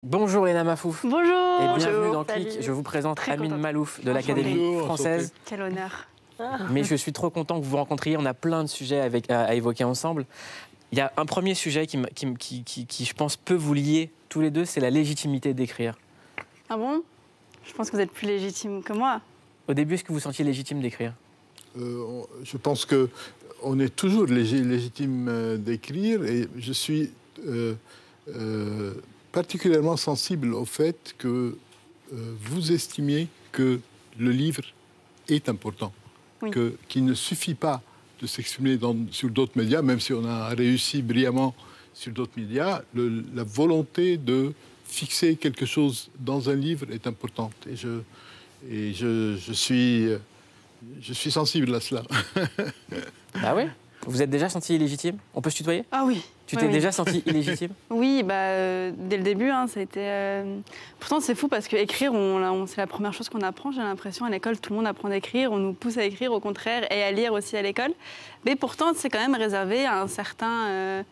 Bonjour Léna Mafouf. Bonjour. Et bienvenue Bonjour. dans Clic. Je vous présente Très Amine contente. Malouf de l'Académie française. Quel honneur. Mais je suis trop content que vous vous rencontriez. On a plein de sujets à évoquer ensemble. Il y a un premier sujet qui, je pense, peut vous lier tous les deux, c'est la légitimité d'écrire. Ah bon? Je pense que vous êtes plus légitime que moi. Au début, est-ce que vous sentiez légitime d'écrire? Je pense qu'on est toujours légitime d'écrire et je suis particulièrement sensible au fait que vous estimiez que le livre est important, Oui. qu'il ne suffit pas de s'exprimer sur d'autres médias, même si on a réussi brillamment sur d'autres médias, la volonté de fixer quelque chose dans un livre est importante. Et je suis sensible à cela. Ah oui? Vous êtes déjà senti illégitime? On peut se tutoyer? Ah oui. Tu Oui, t'es oui. déjà senti illégitime? Oui, dès le début, hein, ça a été... Pourtant, c'est fou parce qu'écrire, c'est la première chose qu'on apprend. J'ai l'impression, à l'école, tout le monde apprend à écrire. On nous pousse à écrire, au contraire, et à lire aussi à l'école. Mais pourtant, c'est quand même réservé à un certain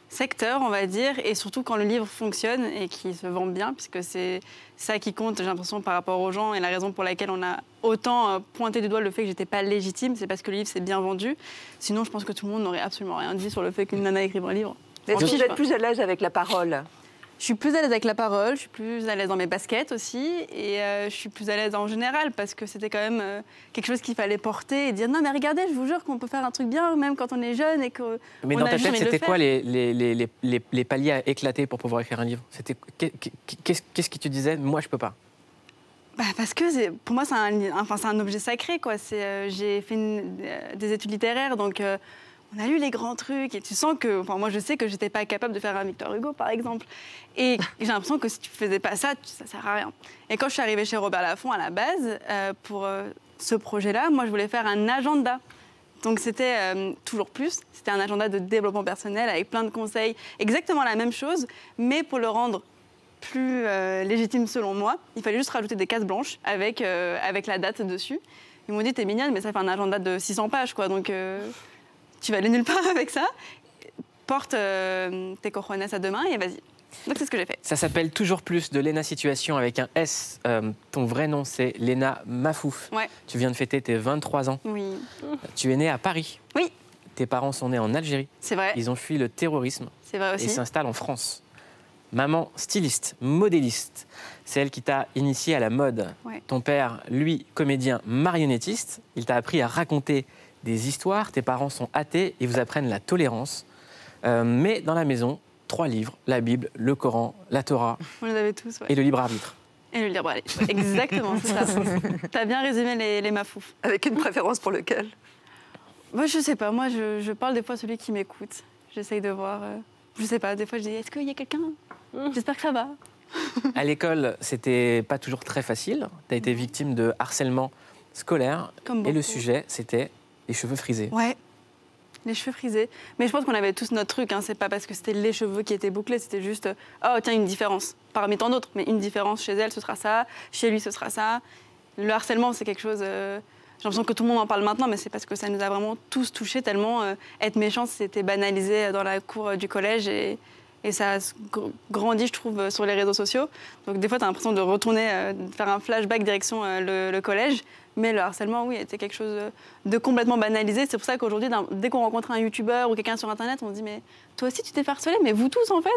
secteur, on va dire, et surtout quand le livre fonctionne et qu'il se vend bien, puisque c'est ça qui compte, j'ai l'impression, par rapport aux gens, et la raison pour laquelle on a autant pointé du doigt le fait que j'étais pas légitime, c'est parce que le livre s'est bien vendu. Sinon, je pense que tout le monde n'aurait absolument rien dit sur le fait qu'une nana écrive un livre. Est-ce que vous êtes plus à l'aise avec la parole? Je suis plus à l'aise avec la parole, je suis plus à l'aise dans mes baskets aussi, et je suis plus à l'aise en général parce que c'était quand même quelque chose qu'il fallait porter et dire non mais regardez, je vous jure qu'on peut faire un truc bien même quand on est jeune et que. Mais dans ta tête, c'était quoi les paliers à éclater pour pouvoir écrire un livre? Qu'est-ce qui te disait? Moi, je peux pas. Parce que pour moi, c'est un objet sacré, quoi. J'ai fait des études littéraires, donc on a lu les grands trucs et tu sens que... Enfin, moi, je sais que j'étais pas capable de faire un Victor Hugo, par exemple. Et j'ai l'impression que si tu faisais pas ça, ça sert à rien. Et quand je suis arrivée chez Robert Laffont, à la base, pour ce projet-là, moi, je voulais faire un agenda. Donc c'était toujours plus. C'était un agenda de développement personnel avec plein de conseils. Exactement la même chose, mais pour le rendre plus légitime selon moi, il fallait juste rajouter des cases blanches avec la date dessus. Ils m'ont dit, t'es mignonne, mais ça fait un agenda de 600 pages, quoi. Donc tu vas aller nulle part avec ça. Porte tes cojones à deux mains et vas-y. Donc c'est ce que j'ai fait. Ça s'appelle Toujours plus de Léna Situation avec un S. Ton vrai nom, c'est Léna Mafouf. Ouais. Tu viens de fêter tes 23 ans. Oui. Tu es née à Paris. Oui. Tes parents sont nés en Algérie. C'est vrai. Ils ont fui le terrorisme C'est vrai aussi. et s'installent en France. Maman, styliste, modéliste, c'est elle qui t'a initié à la mode. Ouais. Ton père, lui, comédien marionnettiste, il t'a appris à raconter des histoires. Tes parents sont athées et vous apprennent la tolérance. Mais dans la maison, 3 livres, la Bible, le Coran, la Torah On les avait tous, ouais. et le libre arbitre. Et le libre arbitre. Exactement, c'est ça. T'as bien résumé les mafoufs. Avec une préférence pour lequel? Moi, je sais pas. Moi, je parle des fois à celui qui m'écoute. J'essaye de voir... Je sais pas, des fois, je dis, est-ce qu'il y a quelqu'un? J'espère que ça va. À l'école, c'était pas toujours très facile. Tu as été victime de harcèlement scolaire. Comme Et le beaucoup. sujet, c'était les cheveux frisés. Ouais, les cheveux frisés. Mais je pense qu'on avait tous notre truc. Hein. C'est pas parce que c'était les cheveux qui étaient bouclés, c'était juste oh tiens une différence parmi tant d'autres. Mais une différence chez elle, ce sera ça. Chez lui, ce sera ça. Le harcèlement, c'est quelque chose. J'ai l'impression que tout le monde en parle maintenant, mais c'est parce que ça nous a vraiment tous touchés tellement être méchant, c'était banalisé dans la cour du collège et ça a grandi, je trouve, sur les réseaux sociaux. Donc des fois, tu as l'impression de retourner, de faire un flashback direction le collège. Mais le harcèlement, oui, était quelque chose de complètement banalisé. C'est pour ça qu'aujourd'hui, dès qu'on rencontre un youtubeur ou quelqu'un sur Internet, on se dit « mais toi aussi, tu t'es fait harceler, mais vous tous, en fait ?»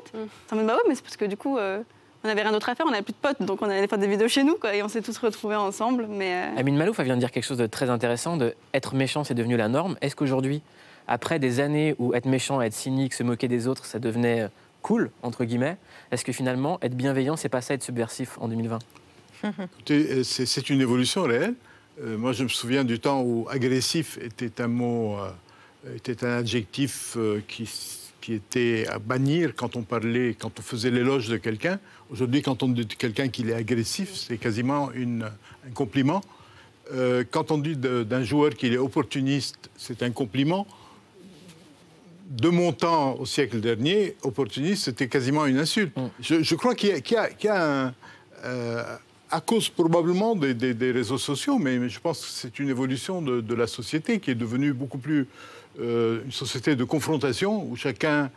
C'est en mode « bah ouais, mais c'est parce que du coup, on n'avait rien d'autre à faire, on n'avait plus de potes, donc on allait faire des vidéos chez nous, quoi, et on s'est tous retrouvés ensemble. » Mais Amine Malouf, elle vient de dire quelque chose de très intéressant, de être méchant, c'est devenu la norme. Est-ce qu'aujourd'hui, après des années où être méchant, être cynique, se moquer des autres, ça devenait cool, entre guillemets, est-ce que finalement, être bienveillant, c'est pas ça, être subversif en 2020? Écoutez, c'est une évolution réelle. Moi, je me souviens du temps où agressif était un mot, était un adjectif qui était à bannir quand on parlait, quand on faisait l'éloge de quelqu'un. Aujourd'hui, quand on dit de quelqu'un qu'il est agressif, c'est quasiment un compliment. Quand on dit d'un joueur qu'il est opportuniste, c'est un compliment. De mon temps, au siècle dernier, opportuniste, c'était quasiment une insulte. Je crois qu'il y a à cause probablement des réseaux sociaux, mais je pense que c'est une évolution de la société qui est devenue beaucoup plus une société de confrontation où chacun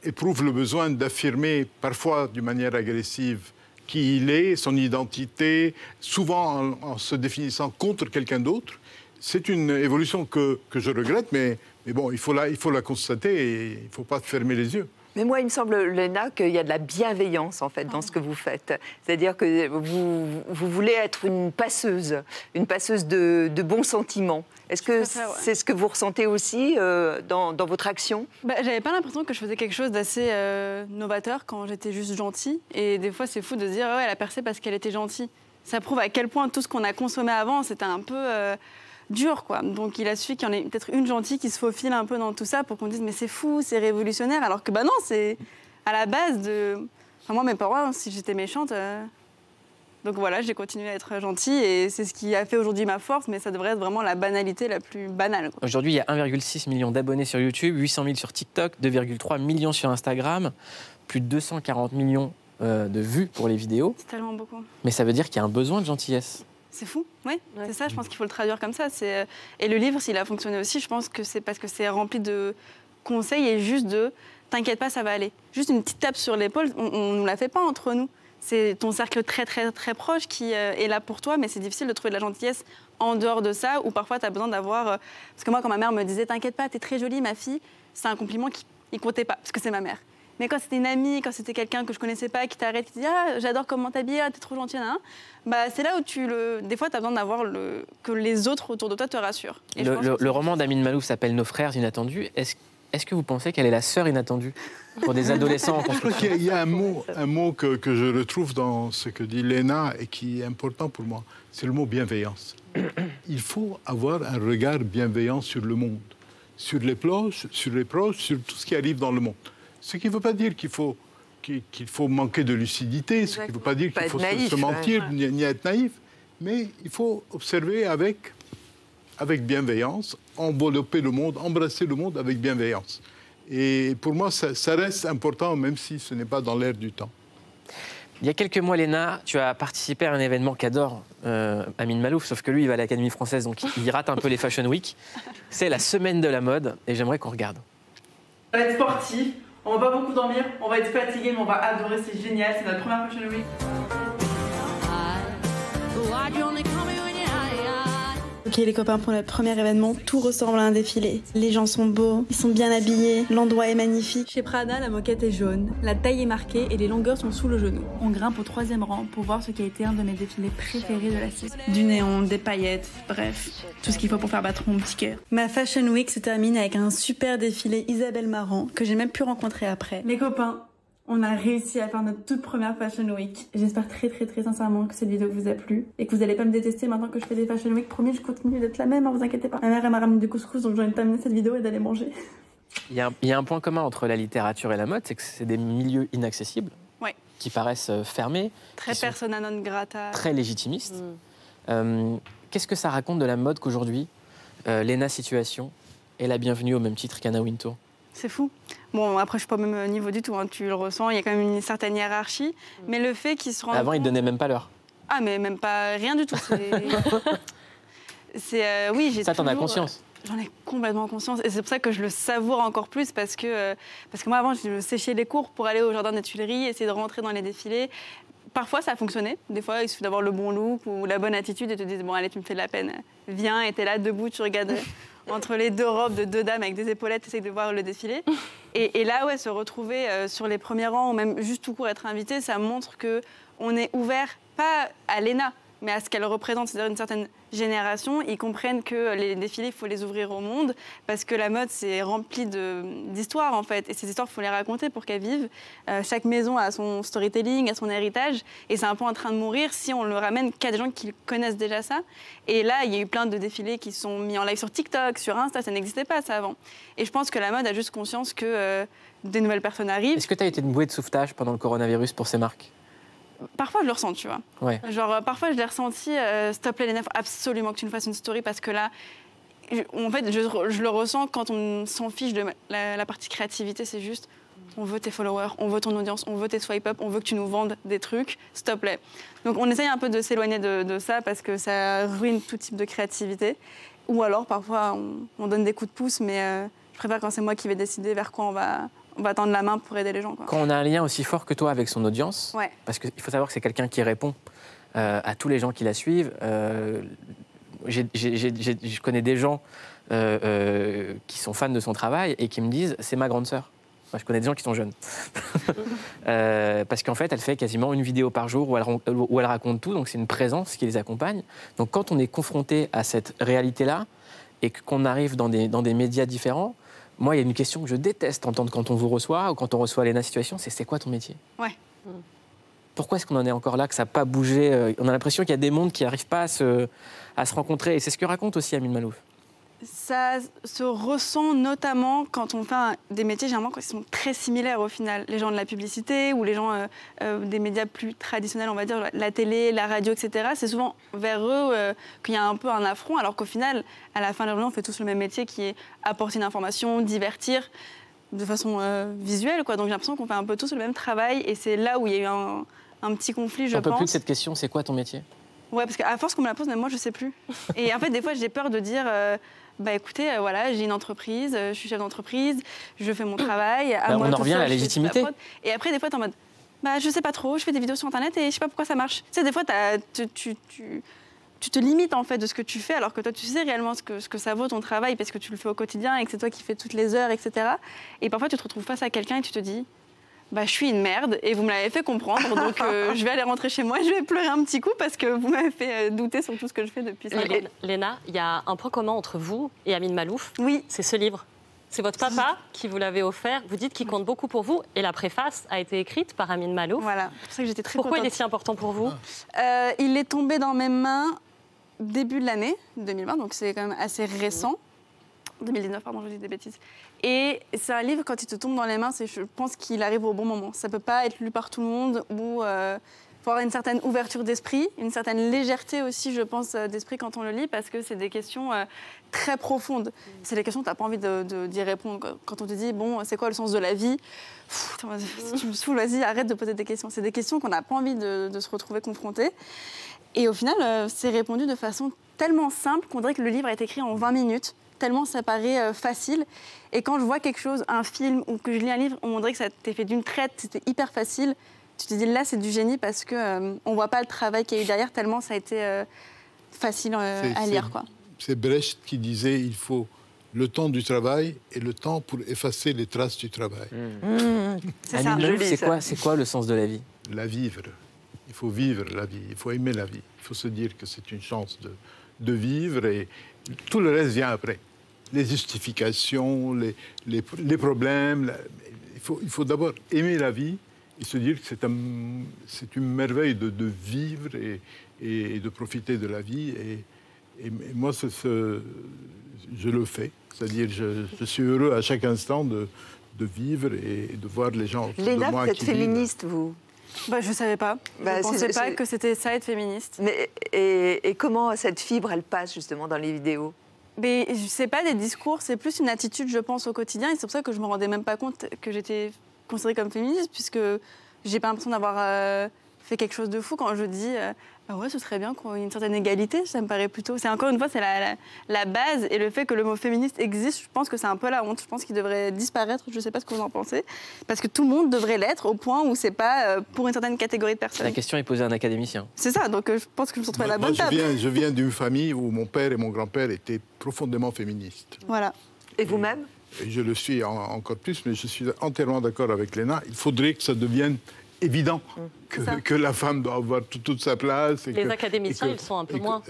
éprouve le besoin d'affirmer, parfois d'une manière agressive, qui il est, son identité, souvent en se définissant contre quelqu'un d'autre. C'est une évolution que je regrette, mais bon, il faut la constater et il ne faut pas fermer les yeux. Mais moi, il me semble, Léna, qu'il y a de la bienveillance, en fait, dans ce que vous faites. C'est-à-dire que vous voulez être une passeuse de bons sentiments. Est-ce que c'est ce que vous ressentez aussi dans votre action? J'avais pas l'impression que je faisais quelque chose d'assez novateur quand j'étais juste gentille. Et des fois, c'est fou de se dire, ouais, elle a percé parce qu'elle était gentille. Ça prouve à quel point tout ce qu'on a consommé avant, c'était un peu dur, quoi. Donc il a suffi qu'il y en ait peut-être une gentille qui se faufile un peu dans tout ça pour qu'on dise, mais c'est fou, c'est révolutionnaire. Alors que non, c'est à la base de... Enfin, moi, mes parents, si j'étais méchante... Donc voilà, j'ai continué à être gentille et c'est ce qui a fait aujourd'hui ma force, mais ça devrait être vraiment la banalité la plus banale. Aujourd'hui, il y a 1,6 million d'abonnés sur YouTube, 800 000 sur TikTok, 2,3 millions sur Instagram, plus de 240 millions de vues pour les vidéos. C'est tellement beaucoup. Mais ça veut dire qu'il y a un besoin de gentillesse. C'est fou, oui, c'est ça, je pense qu'il faut le traduire comme ça. Et le livre, s'il a fonctionné aussi, je pense que c'est parce que c'est rempli de conseils et juste de « t'inquiète pas, ça va aller ». Juste une petite tape sur l'épaule, on ne la fait pas entre nous. C'est ton cercle très, très, très proche qui est là pour toi, mais c'est difficile de trouver de la gentillesse en dehors de ça, ou parfois tu as besoin d'avoir... Parce que moi, quand ma mère me disait « t'inquiète pas, t'es très jolie, ma fille », c'est un compliment qui ne comptait pas, parce que c'est ma mère. Mais quand c'était une amie, quand c'était quelqu'un que je connaissais pas, qui t'arrête, qui te dit « ah, j'adore comment t'habilles, ah, t'es trop gentille, hein », c'est là où des fois, tu as besoin d'avoir que les autres autour de toi te rassurent. Et le roman d'Amin Maalouf s'appelle « Nos frères inattendus ». Est-ce que vous pensez qu'elle est la sœur inattendue pour des adolescents en construction? Je crois qu'il y a un mot que je retrouve dans ce que dit Léna et qui est important pour moi. C'est le mot bienveillance. Il faut avoir un regard bienveillant sur le monde, sur les proches, sur tout ce qui arrive dans le monde. Ce qui ne veut pas dire qu'il faut manquer de lucidité, ce qui ne veut pas dire qu'il faut se mentir, ni être naïf, mais il faut observer avec bienveillance, envelopper le monde, embrasser le monde avec bienveillance. Et pour moi, ça reste important, même si ce n'est pas dans l'air du temps. Il y a quelques mois, Léna, tu as participé à un événement qu'adore Amin Maalouf, sauf que lui, il va à l'Académie française, donc il rate un peu les Fashion Week. C'est la semaine de la mode, et j'aimerais qu'on regarde. On va être sportif, on va pas beaucoup dormir, on va être fatigué, mais on va adorer, c'est génial, c'est notre première Fashion Week. Ok les copains, pour notre premier événement, tout ressemble à un défilé. Les gens sont beaux, ils sont bien habillés, l'endroit est magnifique. Chez Prada, la moquette est jaune, la taille est marquée et les longueurs sont sous le genou. On grimpe au 3e rang pour voir ce qui a été un de mes défilés préférés de la saison. Du néon, des paillettes, bref, tout ce qu'il faut pour faire battre mon petit cœur. Ma Fashion Week se termine avec un super défilé Isabelle Marant que j'ai même pu rencontrer après. Les copains, on a réussi à faire notre toute première Fashion Week. J'espère très très très sincèrement que cette vidéo vous a plu et que vous n'allez pas me détester maintenant que je fais des Fashion Week. Promis, je continue d'être la même, hein, vous inquiétez pas. Ma mère elle m'a ramené du couscous, donc j'ai envie de terminer cette vidéo et d'aller manger. Il y a un point commun entre la littérature et la mode, c'est que c'est des milieux inaccessibles, qui paraissent fermés. Très persona non grata. Très légitimistes. Qu'est-ce que ça raconte de la mode qu'aujourd'hui, Léna Situation est la bienvenue au même titre qu'Anna Wintour? C'est fou. Bon, après, je suis pas au même niveau du tout, hein, tu le ressens, il y a quand même une certaine hiérarchie. Mais le fait qu'ils se rendent Avant, ils ne donnaient même pas l'heure. Ah, mais même pas rien du tout. Oui, j'ai ça, t'en as conscience? J'en ai complètement conscience. Et c'est pour ça que je le savoure encore plus, parce que moi, avant, je séchais les cours pour aller au jardin des Tuileries, essayer de rentrer dans les défilés. Parfois, ça a fonctionné. Des fois, il suffit d'avoir le bon look ou la bonne attitude et te dire, bon, allez, tu me fais de la peine. Viens, et t'es là, debout, tu regardes entre les deux robes de deux dames avec des épaulettes, t'essayes de voir le défilé. Et là, ouais, se retrouver sur les premiers rangs, ou même juste tout court être invité, ça montre qu'on est ouvert, pas à Léna, mais à ce qu'elle représente, c'est-à-dire une certaine génération. Ils comprennent que les défilés, il faut les ouvrir au monde, parce que la mode, c'est rempli d'histoires, en fait. Et ces histoires, il faut les raconter pour qu'elles vivent. Chaque maison a son storytelling, a son héritage, et c'est un peu en train de mourir si on le ramène qu'à des gens qui connaissent déjà ça. Et là, il y a eu plein de défilés qui sont mis en live sur TikTok, sur Insta, ça n'existait pas, ça, avant. Et je pense que la mode a juste conscience que des nouvelles personnes arrivent. Est-ce que tu as été une bouée de sauvetage pendant le coronavirus pour ces marques? Parfois, je le ressens, tu vois. Ouais. Genre, parfois, je l'ai ressenti, s'il te plaît, Léna, il faut absolument que tu nous fasses une story, parce que là, en fait, je le ressens quand on s'en fiche de la partie créativité, c'est juste, on veut tes followers, on veut ton audience, on veut tes swipe-up, on veut que tu nous vendes des trucs, s'il te plaît. Donc, on essaye un peu de s'éloigner de ça, parce que ça ruine tout type de créativité. Ou alors, parfois, on donne des coups de pouce, mais je préfère quand c'est moi qui vais décider vers quoi va tendre la main pour aider les gens, quoi. Quand on a un lien aussi fort que toi avec son audience, Ouais. parce qu'il faut savoir que c'est quelqu'un qui répond à tous les gens qui la suivent. Je connais des gens qui sont fans de son travail et qui me disent c'est ma grande sœur. Enfin, je connais des gens qui sont jeunes. Parce qu'en fait, elle fait quasiment une vidéo par jour où elle raconte tout, donc c'est une présence qui les accompagne. Donc quand on est confronté à cette réalité-là et qu'on arrive dans des médias différents, moi, il y a une question que je déteste entendre quand on vous reçoit ou quand on reçoit Léna Situation, c'est quoi ton métier ? Ouais. Pourquoi est-ce qu'on en est encore là, que ça n'a pas bougé ? On a l'impression qu'il y a des mondes qui n'arrivent pas à se rencontrer. Et c'est ce que raconte aussi Amine Malouf. Ça se ressent notamment quand on fait des métiers généralement qui sont très similaires au final. Les gens de la publicité ou les gens des médias plus traditionnels, on va dire, la télé, la radio, etc. C'est souvent vers eux qu'il y a un peu un affront, alors qu'au final, à la fin de la journée, on fait tous le même métier qui est apporter une information, divertir de façon visuelle, quoi. Donc j'ai l'impression qu'on fait un peu tous le même travail et c'est là où il y a eu un petit conflit, je pense. J'en peux plus de cette question, c'est quoi ton métier ? Ouais, parce qu'à force qu'on me la pose, même moi, je sais plus. Et en fait, des fois, j'ai peur de dire, bah écoutez, voilà, j'ai une entreprise, je suis chef d'entreprise, je fais mon travail. On en revient à la légitimité. Et après, des fois, t'es en mode, bah je sais pas trop, je fais des vidéos sur Internet et je sais pas pourquoi ça marche. Tu sais, des fois, tu te limites en fait de ce que tu fais, alors que toi, tu sais réellement ce que ça vaut ton travail parce que tu le fais au quotidien et que c'est toi qui fais toutes les heures, etc. Et parfois, tu te retrouves face à quelqu'un et tu te dis, bah, je suis une merde et vous me l'avez fait comprendre, donc je vais aller rentrer chez moi et je vais pleurer un petit coup parce que vous m'avez fait douter sur tout ce que je fais depuis 5 ans. Léna, il y a un point commun entre vous et Amine Malouf. Oui. C'est ce livre. C'est votre papa qui vous l'avait offert. Vous dites qu'il compte beaucoup pour vous et la préface a été écrite par Amine Malouf. Voilà, c'est pour ça que j'étais très Pourquoi contente. il est si important pour vous ? Il est tombé dans mes mains début de l'année 2020, donc c'est quand même assez récent. 2019, pardon, je dis des bêtises. Et c'est un livre, quand il te tombe dans les mains, je pense qu'il arrive au bon moment. Ça ne peut pas être lu par tout le monde, ou il faut avoir une certaine ouverture d'esprit, une certaine légèreté aussi, je pense, d'esprit quand on le lit, parce que c'est des questions très profondes. C'est des questions que tu n'as pas envie d'y répondre. Quand on te dit, bon, c'est quoi le sens de la vie ? Si tu me saoules, vas-y, arrête de poser des questions. C'est des questions qu'on n'a pas envie de se retrouver confrontés. Et au final, c'est répondu de façon tellement simple qu'on dirait que le livre a été écrit en 20 minutes. Tellement ça paraît facile. Et quand je vois quelque chose, un film, ou que je lis un livre, on dirait que ça t'est fait d'une traite, c'était hyper facile. Tu te dis, là, c'est du génie parce qu'on ne voit pas le travail qu'il y a eu derrière, tellement ça a été facile à lire, quoi. C'est Brecht qui disait, il faut le temps du travail et le temps pour effacer les traces du travail. C'est ça. Amine Malouf, c'est quoi le sens de la vie ? La vivre. Il faut vivre la vie, il faut aimer la vie. Il faut se dire que c'est une chance de vivre et tout le reste vient après. Les justifications, les problèmes. Il faut d'abord aimer la vie et se dire que c'est une merveille de vivre et de profiter de la vie. Et moi, je le fais. C'est-à-dire je suis heureux à chaque instant de vivre et de voir les gens autour de moi qui vivent. Léna, vous êtes féministe, vous ? Bah, je ne savais pas. Je ne pensais pas que c'était ça, être féministe. Mais, et comment cette fibre, elle passe justement dans les vidéos ? Mais je sais pas, des discours, c'est plus une attitude, je pense, au quotidien. Et c'est pour ça que je ne me rendais même pas compte que j'étais considérée comme féministe, puisque j'ai pas l'impression d'avoir fait quelque chose de fou quand je dis bah ouais, ce serait bien qu'on ait une certaine égalité. Ça me paraît plutôt. C'est encore une fois, c'est la base. Et le fait que le mot féministe existe, je pense que c'est un peu la honte. Je pense qu'il devrait disparaître. Je ne sais pas ce que vous en pensez. Parce que tout le monde devrait l'être au point où c'est pas pour une certaine catégorie de personnes. La question est posée à un académicien. C'est ça. Donc je pense que je me suis retrouvée à la bonne table. Moi, je viens d'une famille où mon père et mon grand-père étaient profondément féministes. Voilà. Et vous-même ? Je le suis encore plus, mais je suis entièrement d'accord avec Léna. Il faudrait que ça devienne évident que la femme doit avoir toute sa place. Et les académiciens, ils sont un peu moins.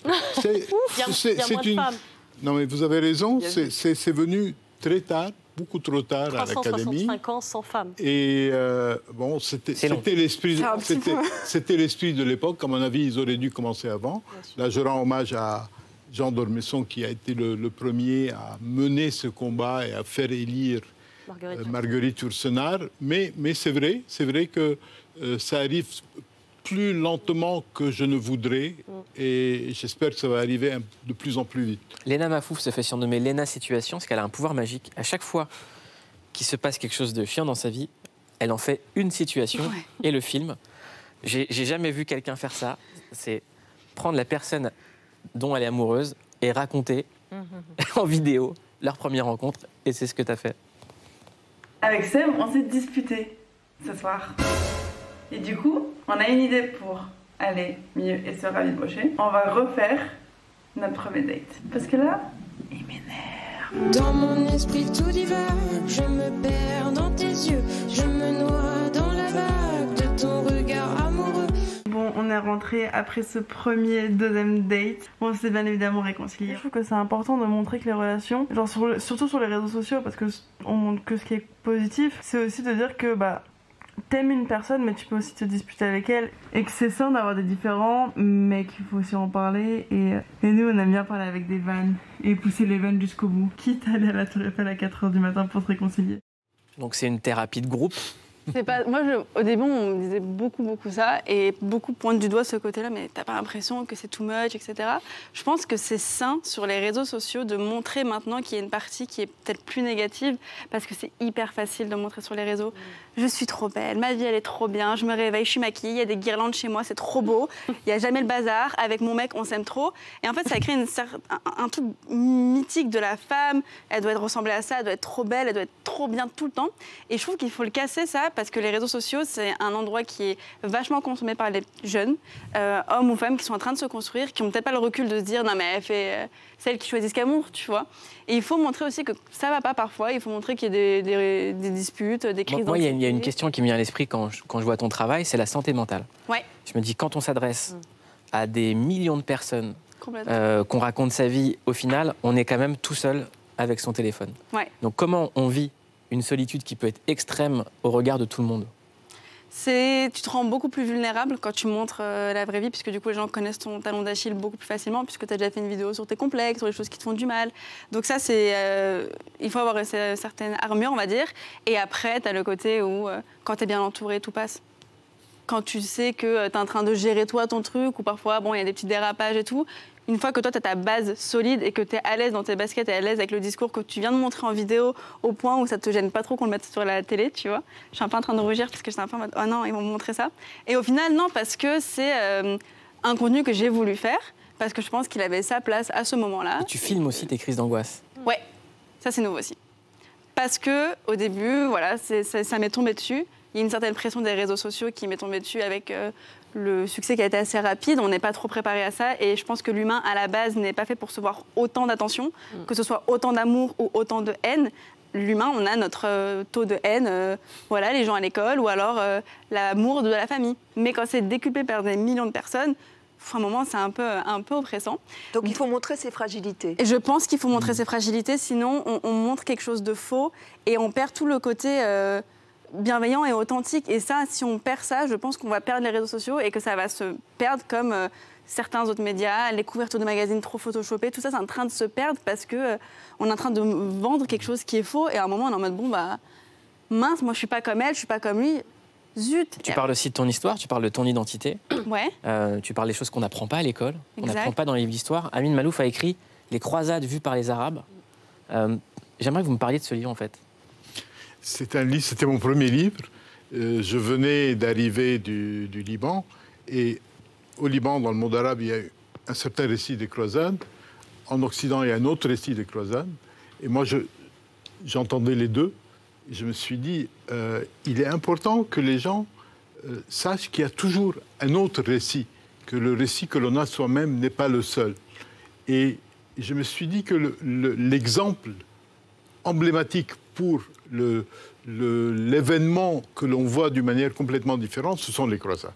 Il y a moins de femmes. Non, mais vous avez raison, c'est venu très tard, beaucoup trop tard à l'Académie. 365 ans sans femmes. Et bon, c'était l'esprit de l'époque. À mon avis, ils auraient dû commencer avant. Là, je rends hommage à Jean d'Ormesson, qui a été le premier à mener ce combat et à faire élire Marguerite Yourcenar, mais c'est vrai que ça arrive plus lentement que je ne voudrais, et j'espère que ça va arriver de plus en plus vite. Léna Mafouf se fait surnommer Léna Situation, parce qu'elle a un pouvoir magique. À chaque fois qu'il se passe quelque chose de chiant dans sa vie, elle en fait une situation et le film. J'ai jamais vu quelqu'un faire ça. C'est prendre la personne dont elle est amoureuse et raconter en vidéo leur première rencontre, et c'est ce que tu as fait. Avec Seb, on s'est disputé ce soir. Et du coup, on a une idée pour aller mieux et se rabibocher. On va refaire notre premier date. Parce que là, il m'énerve. Dans mon esprit tout divague, je me perds dans tes yeux, je me noie dans la vague de ton regard amoureux. Bon, on est rentré après ce deuxième date. On s'est bien évidemment réconciliés. Je trouve que c'est important de montrer que les relations, genre surtout sur les réseaux sociaux, parce que on montre que ce qui est positif, c'est aussi de dire que t'aimes une personne, mais tu peux aussi te disputer avec elle. Et que c'est sain d'avoir des différends, mais qu'il faut aussi en parler. Et nous, on aime bien parler avec des vannes et pousser les vannes jusqu'au bout. Quitte à aller à la Tour Eiffel à 4h du matin pour se réconcilier. Donc c'est une thérapie de groupe. Moi, au début, on me disait beaucoup ça, et beaucoup pointent du doigt ce côté-là, mais t'as pas l'impression que c'est too much, etc. Je pense que c'est sain sur les réseaux sociaux de montrer maintenant qu'il y a une partie qui est peut-être plus négative, parce que c'est hyper facile de montrer sur les réseaux. Je suis trop belle, ma vie elle est trop bien, je me réveille, je suis maquillée, il y a des guirlandes chez moi, c'est trop beau, il n'y a jamais le bazar, avec mon mec on s'aime trop. Et en fait ça crée un truc mythique de la femme, elle doit ressembler à ça, elle doit être trop belle, elle doit être trop bien tout le temps. Et je trouve qu'il faut le casser ça, parce que les réseaux sociaux c'est un endroit qui est vachement consommé par les jeunes, hommes ou femmes qui sont en train de se construire, qui n'ont peut-être pas le recul de se dire non mais elle fait celle qui choisit ce qu'amour, tu vois. Et il faut montrer aussi que ça va pas parfois, il faut montrer qu'il y a des disputes, des crises d'anxiété. Moi, il y a une question qui me vient à l'esprit quand je vois ton travail, c'est la santé mentale. Ouais. Je me dis, quand on s'adresse à des millions de personnes, qu'on raconte sa vie, au final, on est quand même tout seul avec son téléphone. Ouais. Donc comment on vit une solitude qui peut être extrême au regard de tout le monde ? Tu te rends beaucoup plus vulnérable quand tu montres la vraie vie, puisque du coup les gens connaissent ton talon d'Achille beaucoup plus facilement, puisque tu as déjà fait une vidéo sur tes complexes, sur les choses qui te font du mal. Donc ça, il faut avoir une certaine armure, on va dire. Et après, tu as le côté où, quand tu es bien entouré, tout passe. Quand tu sais que tu es en train de gérer toi ton truc, ou parfois, il y a des petits dérapages et tout, une fois que toi, tu as ta base solide et que tu es à l'aise dans tes baskets et à l'aise avec le discours que tu viens de montrer en vidéo, au point où ça te gêne pas trop qu'on le mette sur la télé, tu vois. Je suis un peu en train de rougir parce que je suis un peu en mode « Oh non, ils vont me montrer ça ». Et au final, non, parce que c'est un contenu que j'ai voulu faire, parce que je pense qu'il avait sa place à ce moment-là. Et tu filmes aussi tes crises d'angoisse. Ouais, ça c'est nouveau aussi. Parce qu'au début, voilà, ça m'est tombé dessus. Il y a une certaine pression des réseaux sociaux qui m'est tombée dessus avec le succès qui a été assez rapide. On n'est pas trop préparé à ça. Et je pense que l'humain, à la base, n'est pas fait pour recevoir autant d'attention, que ce soit autant d'amour ou autant de haine. L'humain, on a notre taux de haine, les gens à l'école, ou alors l'amour de la famille. Mais quand c'est décuplé par des millions de personnes, à un moment, c'est un peu oppressant. Donc il faut montrer ses fragilités. Et je pense qu'il faut montrer ses fragilités, sinon on montre quelque chose de faux et on perd tout le côté bienveillant et authentique. Et ça, si on perd ça, je pense qu'on va perdre les réseaux sociaux et que ça va se perdre comme certains autres médias, les couvertures de magazines trop photoshopées, tout ça, c'est en train de se perdre parce qu'on est en train de vendre quelque chose qui est faux. Et à un moment, on est en mode, mince, moi je suis pas comme elle, je suis pas comme lui. Zut. Tu parles aussi de ton histoire, tu parles de ton identité. Ouais. Tu parles des choses qu'on n'apprend pas à l'école, qu'on Exact. n'apprend pas dans les livres d'histoire. Amin Maalouf a écrit Les croisades vues par les Arabes. J'aimerais que vous me parliez de ce livre, en fait. C'était mon premier livre. Je venais d'arriver du Liban. Et au Liban, dans le monde arabe, il y a un certain récit des croisades. En Occident, il y a un autre récit des croisades. Et moi, j'entendais les deux. Et je me suis dit, il est important que les gens sachent qu'il y a toujours un autre récit, que le récit que l'on a soi-même n'est pas le seul. Et je me suis dit que l'exemple emblématique pour l'événement que l'on voit d'une manière complètement différente, ce sont les croisades.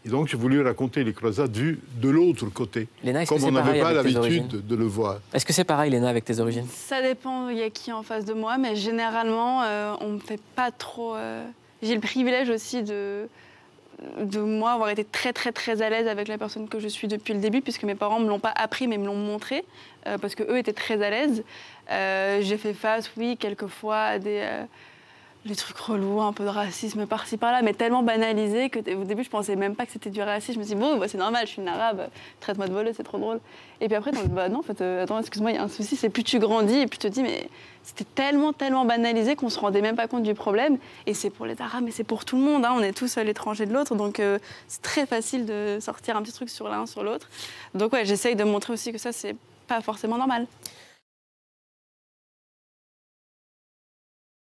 Et donc, j'ai voulu raconter les croisades vues de l'autre côté, Léna, comme on n'avait pas l'habitude de le voir. Est-ce que c'est pareil, Léna, avec tes origines? Ça dépend, il y a qui en face de moi, mais généralement, on ne fait pas trop... J'ai le privilège aussi de moi avoir été très, très, très à l'aise avec la personne que je suis depuis le début, puisque mes parents ne me l'ont pas appris, mais me l'ont montré, parce qu'eux étaient très à l'aise. J'ai fait face, oui, quelquefois à des trucs relous, un peu de racisme par-ci par-là, mais tellement banalisé qu'au début je pensais même pas que c'était du racisme. Je me suis dit, bon, c'est normal, je suis une arabe, traite-moi de voleuse, c'est trop drôle. Et puis après, non, en fait, attends, excuse-moi, il y a un souci, c'est plus tu grandis et plus tu te dis, mais c'était tellement, tellement banalisé qu'on se rendait même pas compte du problème. Et c'est pour les arabes, mais c'est pour tout le monde, hein, on est tous à l'étranger de l'autre, donc c'est très facile de sortir un petit truc sur l'un, sur l'autre. Donc ouais, j'essaye de montrer aussi que ça, c'est pas forcément normal.